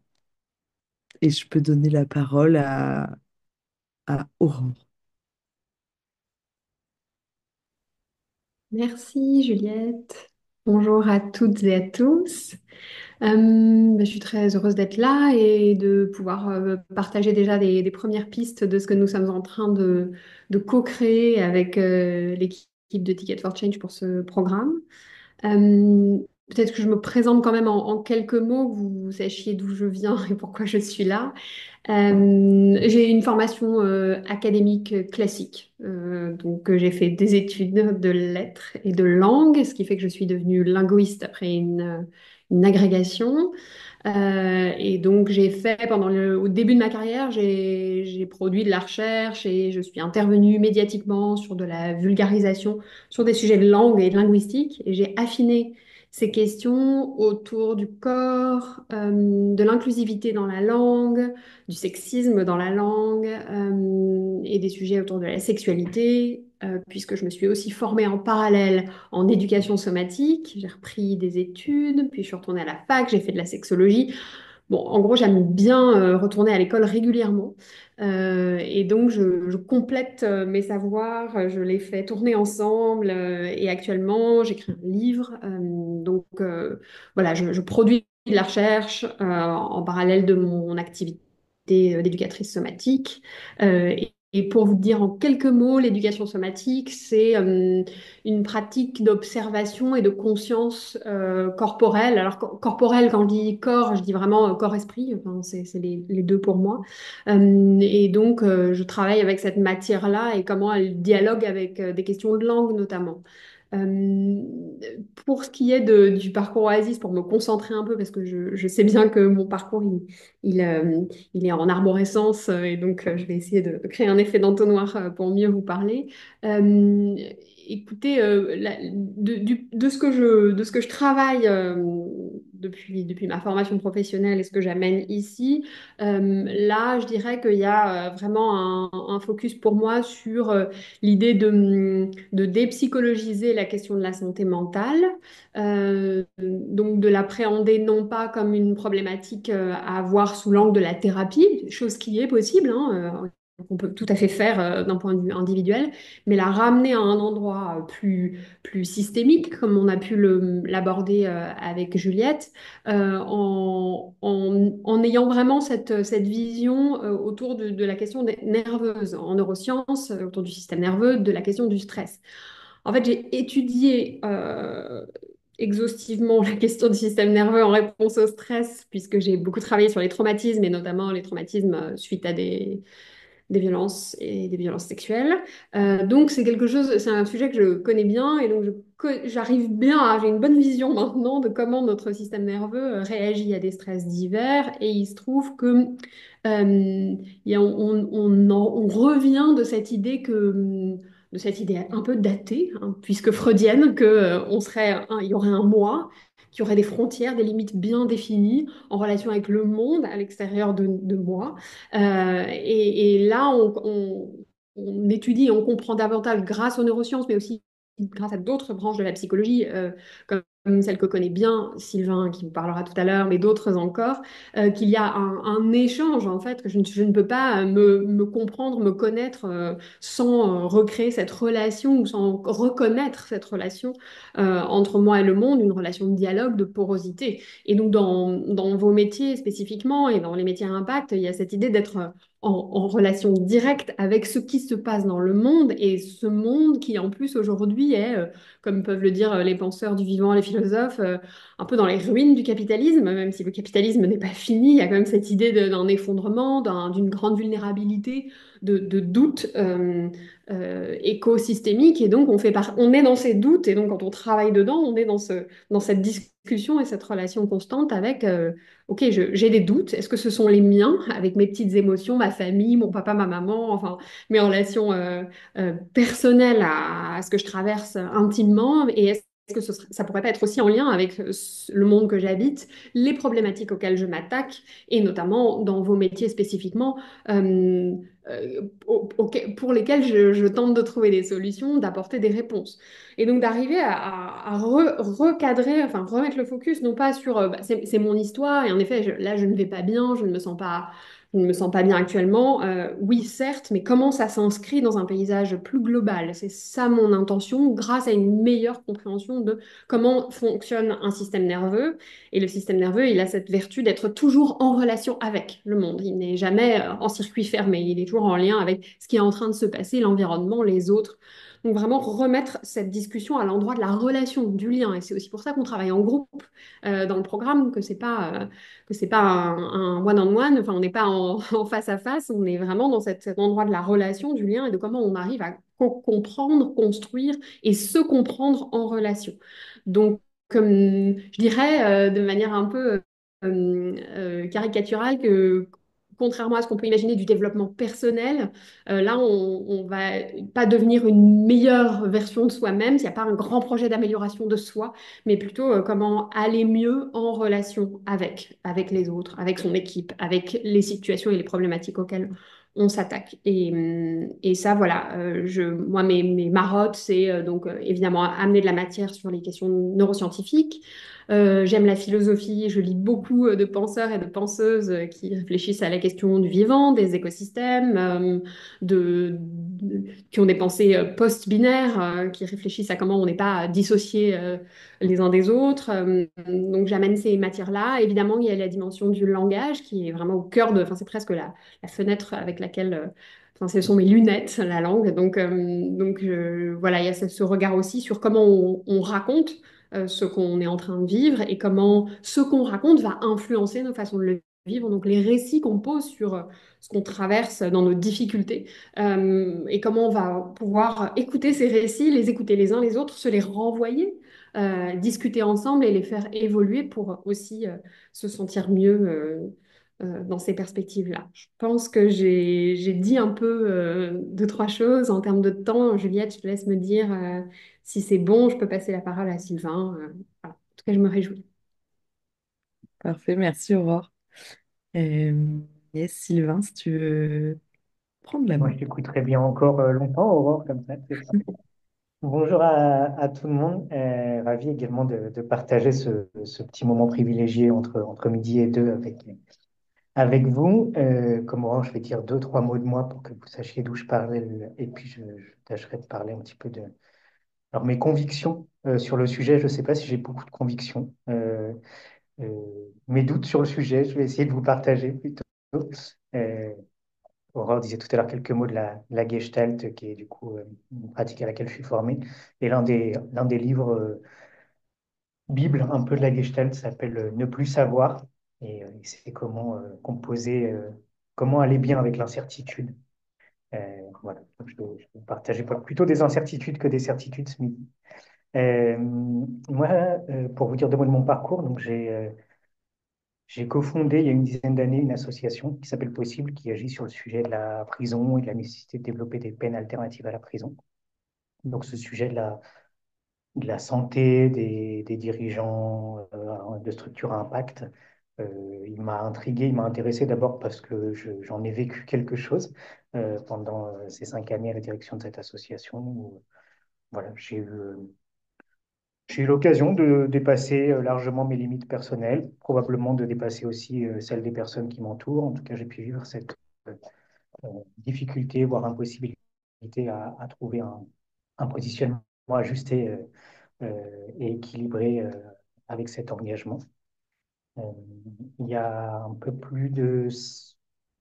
Et je peux donner la parole à Aurore. Merci Juliette. Bonjour à toutes et à tous. Je suis très heureuse d'être là et de pouvoir partager déjà des premières pistes de ce que nous sommes en train de co-créer avec l'équipe de Ticket for Change pour ce programme. Euh, Peut-être que je me présente quand même en quelques mots, que vous sachiez d'où je viens et pourquoi je suis là. J'ai une formation académique classique. Donc, j'ai fait des études de lettres et de langue, ce qui fait que je suis devenue linguiste après une agrégation. Et donc, j'ai fait au début de ma carrière, j'ai produit de la recherche et je suis intervenue médiatiquement sur de la vulgarisation sur des sujets de langue et de linguistique. Et j'ai affiné ces questions autour du corps, de l'inclusivité dans la langue, du sexisme dans la langue et des sujets autour de la sexualité, puisque je me suis aussi formée en parallèle en éducation somatique. J'ai repris des études, puis je suis retournée à la fac, j'ai fait de la sexologie. Bon, en gros, j'aime bien retourner à l'école régulièrement. Et donc, je complète mes savoirs, je les fais tourner ensemble. Et actuellement, j'écris un livre. Donc, voilà, je produis de la recherche en parallèle de mon activité d'éducatrice somatique. Et pour vous dire en quelques mots, l'éducation somatique, c'est une pratique d'observation et de conscience corporelle. Alors, corporelle, quand je dis corps, je dis vraiment corps-esprit. Enfin, c'est les deux pour moi. Et donc, je travaille avec cette matière-là et comment elle dialogue avec des questions de langue notamment. Euh, pour ce qui est du parcours Oasis, pour me concentrer un peu, parce que je sais bien que mon parcours, il est en arborescence, et donc je vais essayer de créer un effet d'entonnoir pour mieux vous parler. Euh, Écoutez, de ce que je travaille depuis ma formation professionnelle et ce que j'amène ici, là, je dirais qu'il y a vraiment un focus pour moi sur l'idée de dépsychologiser la question de la santé mentale, donc de l'appréhender non pas comme une problématique à voir sous l'angle de la thérapie, chose qui est possible, hein, qu'on peut tout à fait faire d'un point de vue individuel, mais la ramener à un endroit plus systémique, comme on a pu l'aborder avec Juliette, en ayant vraiment cette vision autour de la question nerveuse en neurosciences, autour du système nerveux, de la question du stress. En fait, j'ai étudié exhaustivement la question du système nerveux en réponse au stress, puisque j'ai beaucoup travaillé sur les traumatismes, et notamment les traumatismes suite à des violences et des violences sexuelles. Donc c'est un sujet que je connais bien et donc j'arrive bien j'ai une bonne vision maintenant de comment notre système nerveux réagit à des stress divers. Et il se trouve que on revient de cette idée de cette idée un peu datée, hein, puisque freudienne, il y aurait un moi, qui aurait des frontières, des limites bien définies en relation avec le monde à l'extérieur de moi. Et là, on étudie et on comprend davantage grâce aux neurosciences, mais aussi grâce à d'autres branches de la psychologie, comme celle que connaît bien Sylvain, qui vous parlera tout à l'heure, mais d'autres encore, qu'il y a un échange, en fait, que je ne peux pas me comprendre, me connaître sans recréer cette relation ou sans reconnaître cette relation entre moi et le monde, une relation de dialogue, de porosité. Et donc, dans vos métiers spécifiquement et dans les métiers à impact, il y a cette idée d'être en relation directe avec ce qui se passe dans le monde et ce monde qui, en plus, aujourd'hui est, comme peuvent le dire les penseurs du vivant, les philosophes, un peu dans les ruines du capitalisme, même si le capitalisme n'est pas fini, il y a quand même cette idée d'un effondrement, d'une grande vulnérabilité, de doute écosystémique. Et donc, on est dans ces doutes. Et donc, quand on travaille dedans, on est dans cette discussion et cette relation constante avec, OK, j'ai des doutes. Est-ce que ce sont les miens, avec mes petites émotions, ma famille, mon papa, ma maman, enfin, mes relations personnelles à ce que je traverse intimement? Et est-ce que ça pourrait pas être aussi en lien avec le monde que j'habite, les problématiques auxquelles je m'attaque, et notamment dans vos métiers spécifiquement, pour lesquels je tente de trouver des solutions, d'apporter des réponses. Et donc d'arriver à recadrer, enfin remettre le focus, non pas sur bah, c'est mon histoire, et en effet, là je ne vais pas bien, je ne me sens pas bien actuellement. Oui, certes, mais comment ça s'inscrit dans un paysage plus global? C'est ça mon intention, grâce à une meilleure compréhension de comment fonctionne un système nerveux. Et le système nerveux, il a cette vertu d'être toujours en relation avec le monde. Il n'est jamais en circuit fermé, il est toujours en lien avec ce qui est en train de se passer, l'environnement, les autres. Donc vraiment remettre cette discussion à l'endroit de la relation, du lien. Et c'est aussi pour ça qu'on travaille en groupe dans le programme, que c'est pas un one-on-one, enfin on n'est pas en face à face, on est vraiment dans cet endroit de la relation, du lien et de comment on arrive à comprendre, construire et se comprendre en relation. Donc, comme je dirais de manière un peu caricaturale que contrairement à ce qu'on peut imaginer du développement personnel, là, on va pas devenir une meilleure version de soi-même, il n'y a pas un grand projet d'amélioration de soi, mais plutôt comment aller mieux en relation avec les autres, avec son équipe, avec les situations et les problématiques auxquelles on s'attaque. Et ça, voilà, moi, mes marottes, c'est donc évidemment amener de la matière sur les questions neuroscientifiques. J'aime la philosophie, je lis beaucoup de penseurs et de penseuses qui réfléchissent à la question du vivant, des écosystèmes, qui ont des pensées post-binaires, qui réfléchissent à comment on n'est pas dissociés les uns des autres. Donc j'amène ces matières-là. Évidemment, il y a la dimension du langage qui est vraiment au cœur enfin c'est presque la fenêtre avec laquelle... Enfin, ce sont mes lunettes, la langue. Voilà, il y a ce regard aussi sur comment on raconte ce qu'on est en train de vivre et comment ce qu'on raconte va influencer nos façons de le vivre. Donc les récits qu'on pose sur ce qu'on traverse dans nos difficultés et comment on va pouvoir écouter ces récits, les écouter les uns les autres, se les renvoyer, discuter ensemble et les faire évoluer pour aussi se sentir mieux. Dans ces perspectives-là. Je pense que j'ai dit un peu deux, trois choses en termes de temps. Juliette, je te laisse me dire si c'est bon, je peux passer la parole à Sylvain. Voilà. En tout cas, je me réjouis. Parfait, merci Aurore. Yes, Sylvain, si tu veux prendre la Moi, main. je t'écouterai bien encore longtemps, Aurore, comme ça, c'est ça. Bonjour à tout le monde. Ravi également de partager ce petit moment privilégié entre midi et deux avec vous. Comme Orange, je vais dire deux, trois mots de moi pour que vous sachiez d'où je parle. Et puis, je tâcherai de parler un petit peu de alors, mes convictions sur le sujet. Je ne sais pas si j'ai beaucoup de convictions. Mes doutes sur le sujet, je vais essayer de vous partager plutôt. Euh, Aurore disait tout à l'heure quelques mots de la Gestalt, qui est du coup une pratique à laquelle je suis formé. Et l'un des livres Bible un peu de la Gestalt s'appelle Ne plus savoir. Et c'est comment composer, comment aller bien avec l'incertitude. Voilà. Donc, je vais vous partager plutôt des incertitudes que des certitudes ce midi. Euh, Moi, pour vous dire deux mots de mon parcours, donc j'ai cofondé il y a une dizaine d'années une association qui s'appelle Possible, qui agit sur le sujet de la prison et de la nécessité de développer des peines alternatives à la prison. Donc ce sujet de la santé des dirigeants de structures à impact, il m'a intrigué, il m'a intéressé d'abord parce que j'en ai vécu quelque chose pendant ces 5 années à la direction de cette association. Où, voilà, j'ai eu l'occasion de dépasser largement mes limites personnelles, probablement de dépasser aussi celles des personnes qui m'entourent. En tout cas, j'ai pu vivre cette euh, difficulté, voire impossibilité à trouver un positionnement ajusté et équilibré avec cet engagement. Euh, il y a un peu plus de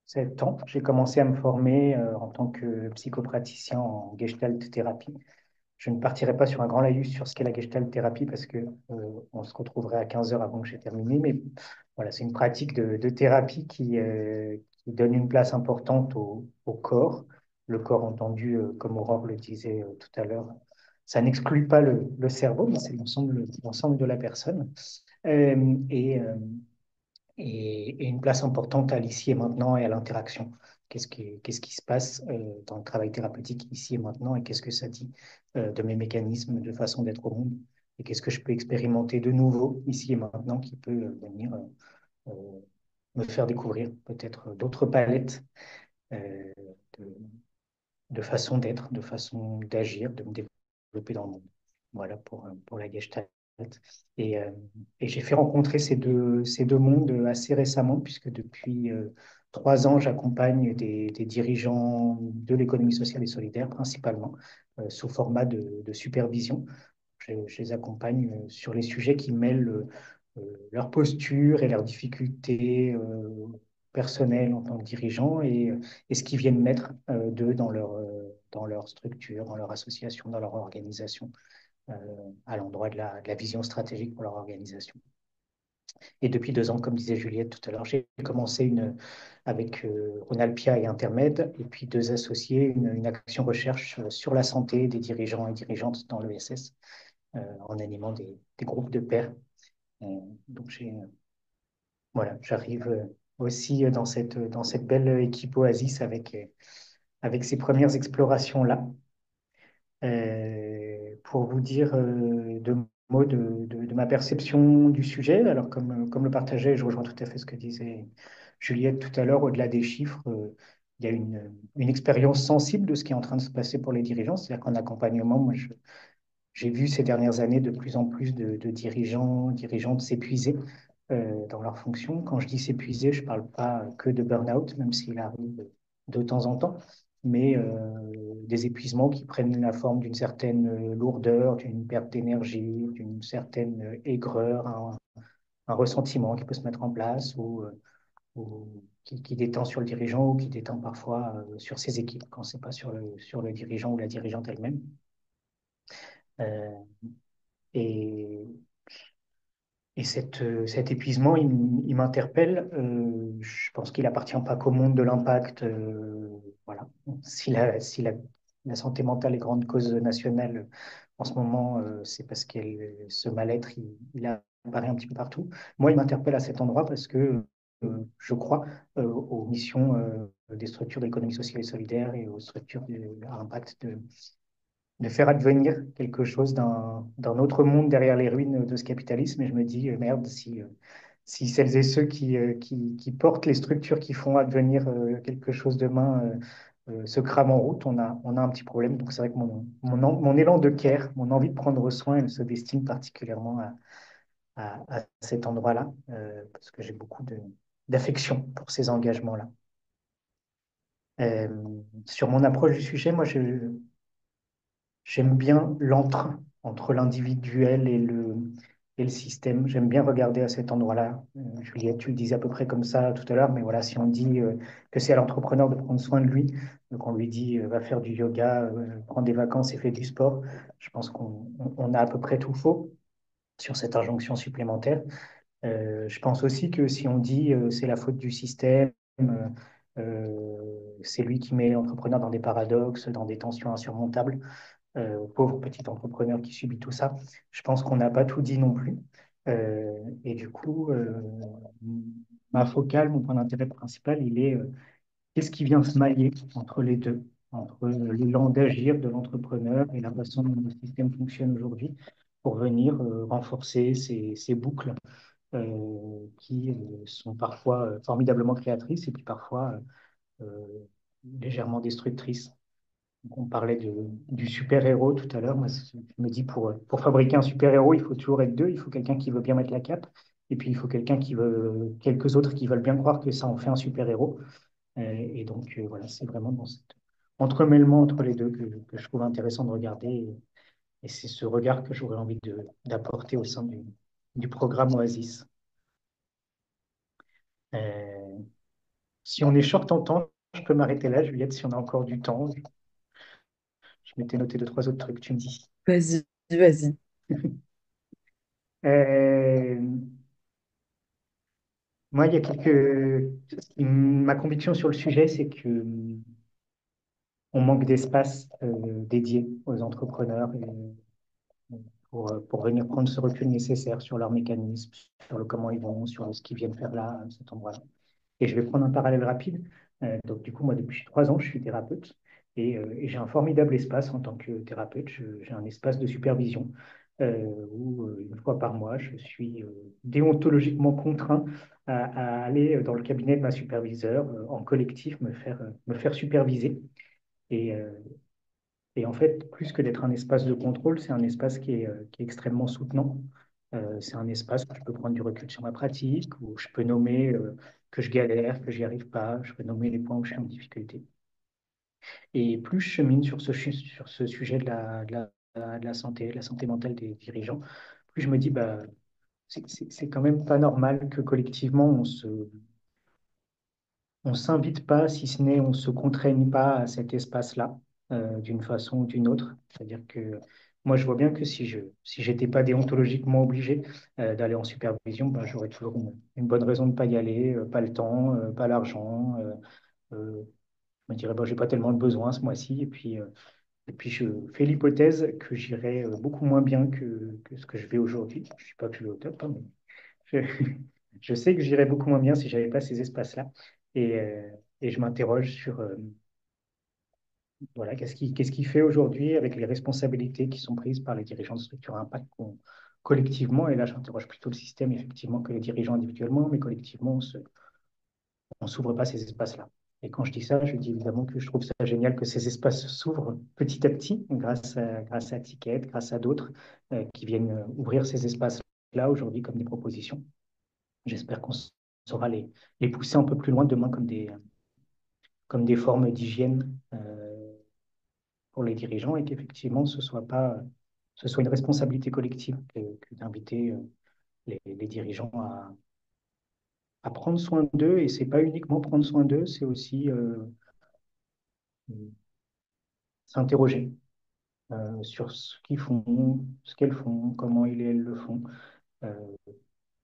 7 ans, j'ai commencé à me former en tant que psychopraticien en gestalt thérapie. Je ne partirai pas sur un grand laïus sur ce qu'est la gestalt thérapie parce que on se retrouverait à 15 heures avant que j'ai terminé. Mais voilà, c'est une pratique de thérapie qui donne une place importante au corps. Le corps entendu, comme Aurore le disait tout à l'heure, ça n'exclut pas le cerveau, mais c'est l'ensemble de la personne. Et et une place importante à l'ici et maintenant et à l'interaction. Qu'est-ce qui se passe dans le travail thérapeutique ici et maintenant et qu'est-ce que ça dit de mes mécanismes de façon d'être au monde et qu'est-ce que je peux expérimenter de nouveau ici et maintenant qui peut venir me faire découvrir peut-être d'autres palettes euh, de, de façon d'être, de façon d'agir, de me développer dans le monde. Voilà pour la Gestalt. Et, euh, et j'ai fait rencontrer ces deux mondes assez récemment, puisque depuis 3 ans, j'accompagne des dirigeants de l'économie sociale et solidaire, principalement, sous format de supervision. Je les accompagne sur les sujets qui mêlent leur posture et leurs difficultés personnelles en tant que dirigeants et ce qu'ils viennent mettre d'eux dans leur structure, dans leur association, dans leur organisation, euh, à l'endroit de la vision stratégique pour leur organisation. Et depuis 2 ans, comme disait Juliette tout à l'heure, j'ai commencé avec Ronald Pia et Intermed, et puis deux associés, une action recherche sur la santé des dirigeants et dirigeantes dans l'ESS, en animant des groupes de pairs. Donc voilà, j'arrive aussi dans cette belle équipe Oasis avec ces premières explorations-là. Pour vous dire deux mots de ma perception du sujet, alors comme le partageait, je rejoins tout à fait ce que disait Juliette tout à l'heure, au-delà des chiffres, il y a une expérience sensible de ce qui est en train de se passer pour les dirigeants. C'est-à-dire qu'en accompagnement, moi, j'ai vu ces dernières années de plus en plus de dirigeants, dirigeantes s'épuiser dans leurs fonctions. Quand je dis s'épuiser, je ne parle pas que de burn-out, même s'il arrive de temps en temps, mais des épuisements qui prennent la forme d'une certaine lourdeur, d'une perte d'énergie, d'une certaine aigreur, un ressentiment qui peut se mettre en place ou qui détend sur le dirigeant ou qui détend parfois sur ses équipes quand ce n'est pas sur le dirigeant ou la dirigeante elle-même. Euh, et, et cet épuisement, il m'interpelle. Je pense qu'il appartient pas qu'au monde de l'impact. Voilà. Si la santé mentale est grande cause nationale en ce moment, c'est parce que ce mal-être, il apparaît un petit peu partout. Moi, il m'interpelle à cet endroit parce que je crois aux missions des structures d'économie sociale et solidaire et aux structures à impact de faire advenir quelque chose d'un autre monde derrière les ruines de ce capitalisme. Et je me dis, merde, si celles et ceux qui portent les structures qui font advenir quelque chose demain se crament en route, on a un petit problème. Donc c'est vrai que mon élan de care, mon envie de prendre soin, elle se destine particulièrement à cet endroit-là, parce que j'ai beaucoup d'affection pour ces engagements-là. Euh, sur mon approche du sujet, j'aime bien entre l'individuel et le système. J'aime bien regarder à cet endroit-là. Juliette, tu le disais à peu près comme ça tout à l'heure, mais voilà, si on dit que c'est à l'entrepreneur de prendre soin de lui, donc on lui dit va faire du yoga, prends des vacances et fais du sport, je pense qu'on a à peu près tout faux sur cette injonction supplémentaire. Je pense aussi que si on dit c'est la faute du système, c'est lui qui met l'entrepreneur dans des paradoxes, dans des tensions insurmontables, au pauvre petit entrepreneur qui subit tout ça, je pense qu'on n'a pas tout dit non plus. Et du coup, ma focale, mon point d'intérêt principal, il est qu'est-ce qui vient se mailler entre les deux, entre l'élan d'agir de l'entrepreneur et la façon dont le système fonctionne aujourd'hui, pour venir renforcer ces boucles qui sont parfois formidablement créatrices et puis parfois euh, légèrement destructrices. Donc, on parlait du super-héros tout à l'heure. Moi, je me dis, pour fabriquer un super-héros, il faut toujours être deux. Il faut quelqu'un qui veut bien mettre la cape, et puis il faut quelques autres qui veulent bien croire que ça en fait un super-héros. Et donc, voilà, c'est vraiment dans cet entremêlement entre les deux que je trouve intéressant de regarder. Et c'est ce regard que j'aurais envie d'apporter au sein du programme Oasis. Euh, Si on est short en temps, je peux m'arrêter là, Juliette, si on a encore du temps. Je m'étais noté deux, trois autres trucs, tu me dis. Vas-y, vas-y. Euh, Moi, il y a Ma conviction sur le sujet, c'est que on manque d'espace dédié aux entrepreneurs pour venir prendre ce recul nécessaire sur leurs mécanismes, sur le comment ils vont, sur ce qu'ils viennent faire là, à cet endroit-là. Et je vais prendre un parallèle rapide. Donc, du coup, moi, depuis 3 ans, je suis thérapeute et j'ai un formidable espace en tant que thérapeute. J'ai un espace de supervision où, une fois par mois, je suis déontologiquement contraint à aller dans le cabinet de ma superviseure en collectif me faire superviser. Et, euh, et en fait, plus que d'être un espace de contrôle, c'est un espace qui est extrêmement soutenant. C'est un espace où je peux prendre du recul sur ma pratique, où je peux nommer que je galère, que j'y arrive pas, je peux nommer les points où je suis en difficulté. Et plus je chemine sur ce sujet de la santé mentale des dirigeants, plus je me dis, bah, c'est quand même pas normal que collectivement on s'invite pas, si ce n'est on se contraigne pas à cet espace-là, d'une façon ou d'une autre. C'est-à-dire que moi, je vois bien que si j'étais pas déontologiquement obligé d'aller en supervision, ben, j'aurais toujours une bonne raison de pas y aller, pas le temps, pas l'argent. Je me dirais, bon, j'ai pas tellement de besoin ce mois-ci. Et puis je fais l'hypothèse que j'irai beaucoup moins bien que ce que je vais aujourd'hui. Je suis pas plus au top, hein, mais je, je sais que j'irais beaucoup moins bien si j'avais pas ces espaces-là. Et je m'interroge sur voilà, qu'est-ce qui fait aujourd'hui avec les responsabilités qui sont prises par les dirigeants de structures à impact collectivement. Et là, j'interroge plutôt le système, effectivement, que les dirigeants individuellement, mais collectivement, on s'ouvre pas ces espaces-là. Et quand je dis ça, je dis évidemment que je trouve ça génial que ces espaces s'ouvrent petit à petit grâce à Ticket, grâce à d'autres qui viennent ouvrir ces espaces-là aujourd'hui comme des propositions. J'espère qu'on saura les pousser un peu plus loin demain comme des formes d'hygiène pour les dirigeants et qu'effectivement, ce soit une responsabilité collective que d'inviter les dirigeants à prendre soin d'eux. Et c'est pas uniquement prendre soin d'eux, c'est aussi s'interroger sur ce qu'ils font, ce qu'elles font, comment ils et elles le font. Euh,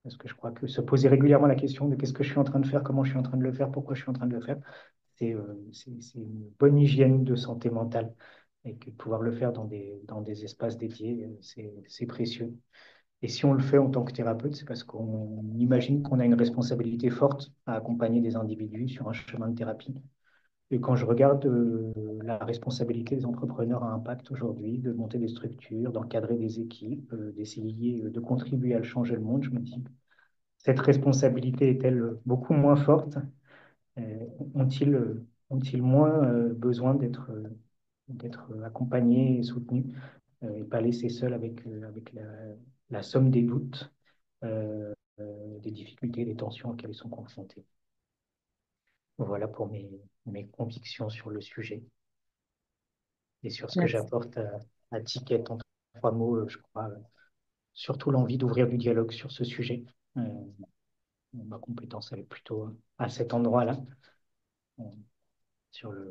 Parce que je crois que se poser régulièrement la question de qu'est-ce que je suis en train de faire, comment je suis en train de le faire, pourquoi je suis en train de le faire, c'est une bonne hygiène de santé mentale et que pouvoir le faire dans des espaces dédiés, c'est précieux. Et si on le fait en tant que thérapeute, c'est parce qu'on imagine qu'on a une responsabilité forte à accompagner des individus sur un chemin de thérapie. Et quand je regarde la responsabilité des entrepreneurs à impact aujourd'hui, de monter des structures, d'encadrer des équipes, d'essayer de contribuer à le changer le monde, je me dis, cette responsabilité est-elle beaucoup moins forte? Euh, ont-ils ont-ils moins besoin d'être accompagnés et soutenus et pas laissés seuls avec la somme des doutes des difficultés, des tensions auxquelles ils sont confrontés. Voilà pour mes convictions sur le sujet et sur ce que Merci. j'apporte à Ticket en 3 mots, je crois, surtout l'envie d'ouvrir du dialogue sur ce sujet. Euh, Ma compétence, elle est plutôt à cet endroit-là, euh,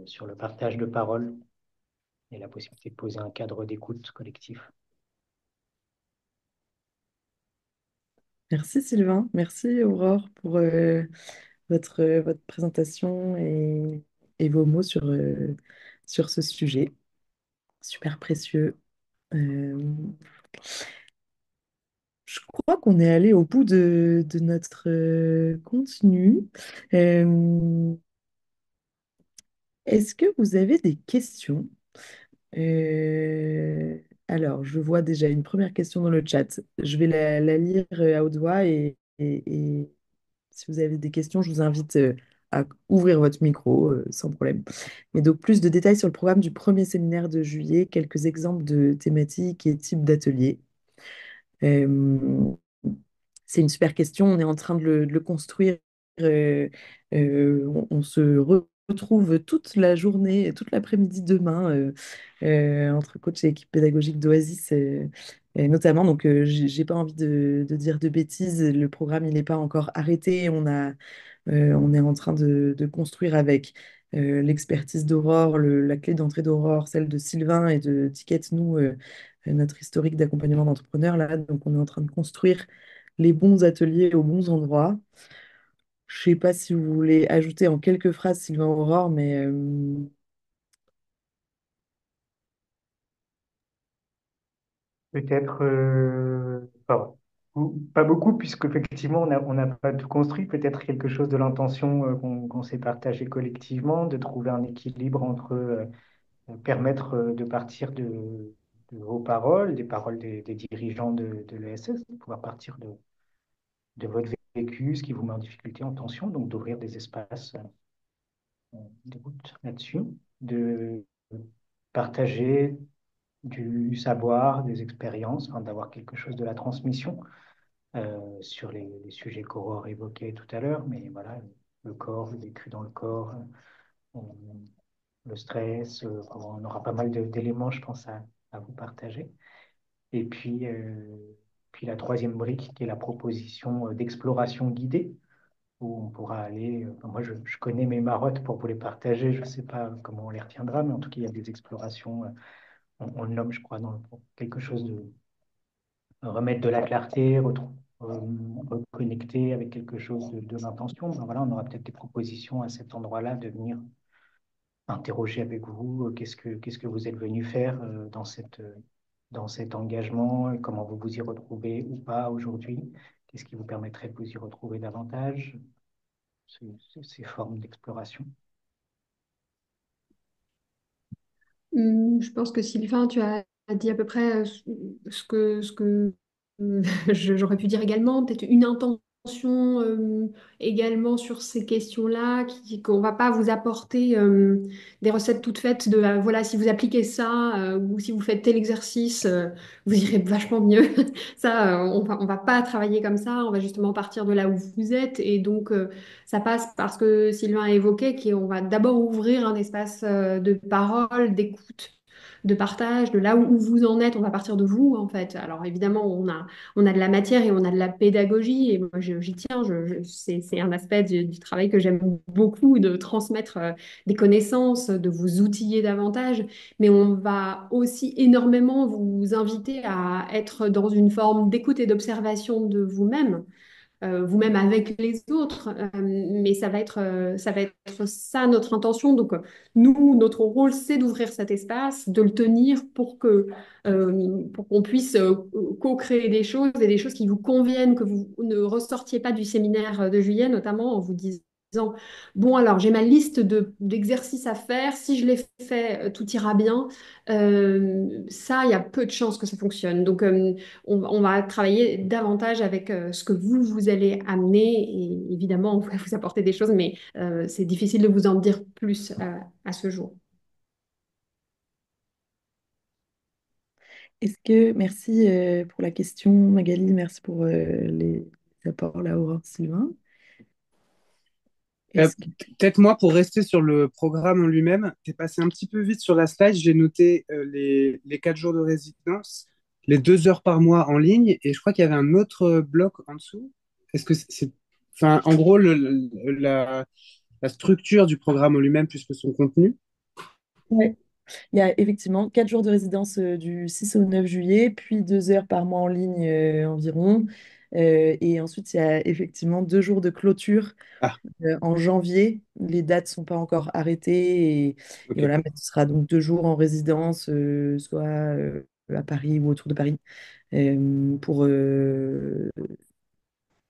sur le partage de parole et la possibilité de poser un cadre d'écoute collectif. Merci Sylvain, merci Aurore pour votre présentation et vos mots sur ce sujet. Super précieux. Euh, je crois qu'on est allé au bout de notre contenu. Euh, est-ce que vous avez des questions? Euh, alors, je vois déjà une première question dans le chat. Je vais la lire à haute voix et si vous avez des questions, je vous invite à ouvrir votre micro sans problème. Mais donc, plus de détails sur le programme du premier séminaire de juillet, quelques exemples de thématiques et types d'ateliers. Euh, c'est une super question. On est en train de le construire. On se retrouve toute la journée, toute l'après-midi demain entre coach et équipe pédagogique d'Oasis, et notamment. Donc, j'ai pas envie de dire de bêtises. Le programme, il n'est pas encore arrêté. On est en train de construire avec l'expertise d'Aurore, la clé d'entrée d'Aurore, celle de Sylvain et de Ticket, nous, notre historique d'accompagnement d'entrepreneurs là. Donc, on est en train de construire les bons ateliers aux bons endroits. Je sais pas si vous voulez ajouter en quelques phrases Sylvain Aurore, mais Peut-être pas beaucoup, puisqu'effectivement, on n'a pas tout construit. Peut-être quelque chose de l'intention qu'on s'est partagé collectivement, de trouver un équilibre entre permettre de partir de vos paroles, des paroles des dirigeants de l'ESS, de pouvoir partir de votre vécu, ce qui vous met en difficulté, en tension, donc d'ouvrir des espaces d'écoute là-dessus, de partager du savoir, des expériences, enfin, d'avoir quelque chose de la transmission sur les sujets qu'Aurore évoquait tout à l'heure, mais voilà, le corps, le vécu dans le corps, euh, le stress, on aura pas mal d'éléments, je pense, à vous partager. Et puis la troisième brique, qui est la proposition d'exploration guidée, où on pourra aller, enfin, moi je connais mes marottes pour vous les partager, je ne sais pas comment on les retiendra, mais en tout cas, il y a des explorations, on le nomme, je crois, pour quelque chose de remettre de la clarté, reconnecter avec quelque chose de l'intention. Ben voilà, on aura peut-être des propositions à cet endroit-là de venir interroger avec vous qu'est-ce que vous êtes venu faire dans cet engagement, et comment vous vous y retrouvez ou pas aujourd'hui, qu'est-ce qui vous permettrait de vous y retrouver davantage, ces formes d'exploration. Je pense que Sylvain, tu as dit à peu près ce que j'aurais pu dire également, peut-être une intention également sur ces questions-là, qu'on va pas vous apporter des recettes toutes faites de voilà, si vous appliquez ça ou si vous faites tel exercice, vous irez vachement mieux. Ça, on va pas travailler comme ça, on va justement partir de là où vous êtes et donc ça passe parce que Sylvain a évoqué qu'on va d'abord ouvrir un espace de parole, d'écoute, de partage, de là où vous en êtes. On va partir de vous, en fait. Alors évidemment, on a de la matière et on a de la pédagogie. Et moi, j'y tiens. C'est un aspect du travail que j'aime beaucoup, de transmettre des connaissances, de vous outiller davantage. Mais on va aussi énormément vous inviter à être dans une forme d'écoute et d'observation de vous-même vous-même avec les autres, mais ça va être ça notre intention. Donc, nous, notre rôle, c'est d'ouvrir cet espace, de le tenir pour qu'on puisse co-créer des choses et des choses qui vous conviennent, que vous ne ressortiez pas du séminaire de juillet, notamment en vous disant, bon, alors j'ai ma liste d'exercices à faire, si je les fais, tout ira bien. Ça, il y a peu de chances que ça fonctionne. Donc, on va travailler davantage avec ce que vous allez amener. Et évidemment, on va vous apporter des choses, mais c'est difficile de vous en dire plus à ce jour. merci pour la question, Magali, merci pour les d'abord la Aurore Sylvain. Euh, Est-ce que... Peut-être moi, pour rester sur le programme en lui-même, tu es passé un petit peu vite sur la slide. J'ai noté les 4 jours de résidence, les 2 heures par mois en ligne, et je crois qu'il y avait un autre bloc en dessous. Est-ce que c'est... Enfin, en gros, la structure du programme en lui-même plus que son contenu. Ouais. Il y a effectivement 4 jours de résidence du 6 au 9 juillet, puis 2 heures par mois en ligne environ. Et ensuite, il y a effectivement 2 jours de clôture Ah, en janvier. Les dates ne sont pas encore arrêtées. Et ok. voilà, mais ce sera donc 2 jours en résidence, soit à Paris ou autour de Paris, pour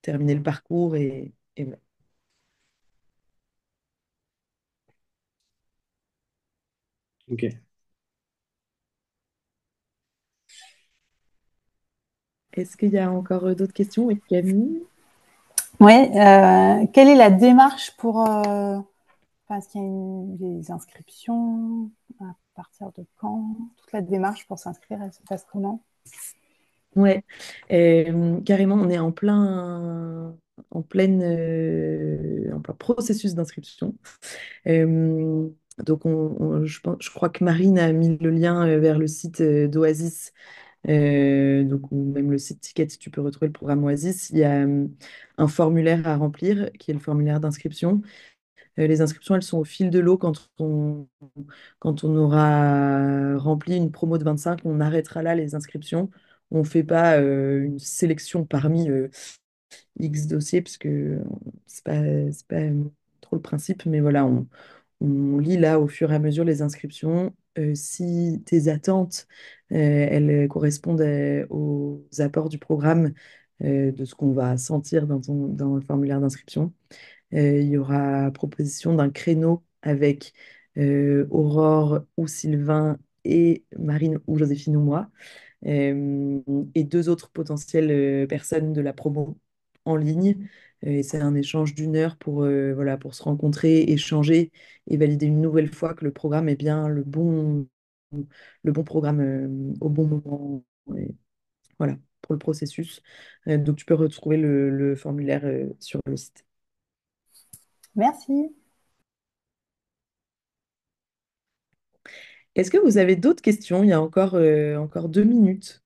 terminer le parcours. Et voilà. Ok. Est-ce qu'il y a encore d'autres questions? Oui, Camille? Ouais, quelle est la démarche pour... enfin, est-ce qu'il y a des inscriptions? À partir de quand? Toute la démarche pour s'inscrire, elle se passe comment? Ouais, carrément, on est en plein processus d'inscription. Donc, je crois que Marine a mis le lien vers le site d'Oasis, donc, ou même le site Ticket, si tu peux retrouver le programme Oasis. Il y a un formulaire à remplir, qui est le formulaire d'inscription. Les inscriptions, elles sont au fil de l'eau. Quand on aura rempli une promo de 25, on arrêtera là les inscriptions. On ne fait pas une sélection parmi X dossiers, parce que c'est pas trop le principe. Mais voilà, on lit là au fur et à mesure les inscriptions. Si tes attentes, elles correspondent aux apports du programme, de ce qu'on va sentir dans le formulaire d'inscription, il y aura proposition d'un créneau avec Aurore ou Sylvain et Marine ou Joséphine ou moi, euh, et 2 autres potentielles personnes de la promo en ligne. Et c'est un échange d'1 heure voilà, pour se rencontrer, échanger et valider une nouvelle fois que le programme est bien le bon programme au bon moment. Et voilà, pour le processus. Donc tu peux retrouver le formulaire sur le site. Merci. Est-ce que vous avez d'autres questions? Il y a encore 2 minutes.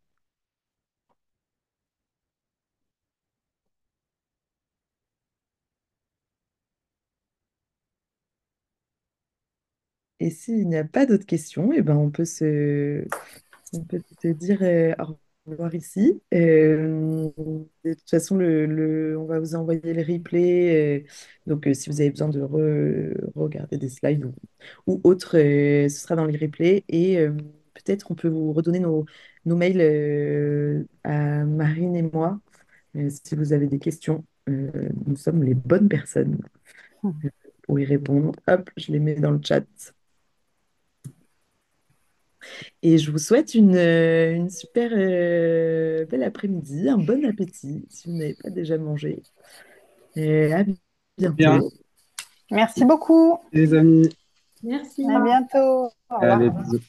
Et s'il n'y a pas d'autres questions, eh ben on peut te dire au revoir ici. De toute façon, on va vous envoyer le replay. Donc, si vous avez besoin de regarder des slides ou autre, ce sera dans les replays. Et peut-être on peut vous redonner nos mails à Marine et moi, si vous avez des questions. Nous sommes les bonnes personnes pour y répondre. Hop, je les mets dans le chat. Et je vous souhaite une super belle après-midi, un bon appétit si vous n'avez pas déjà mangé. Et à Bien, bientôt. Merci beaucoup. les amis. Merci. À bientôt. Au revoir. Allez, bisous.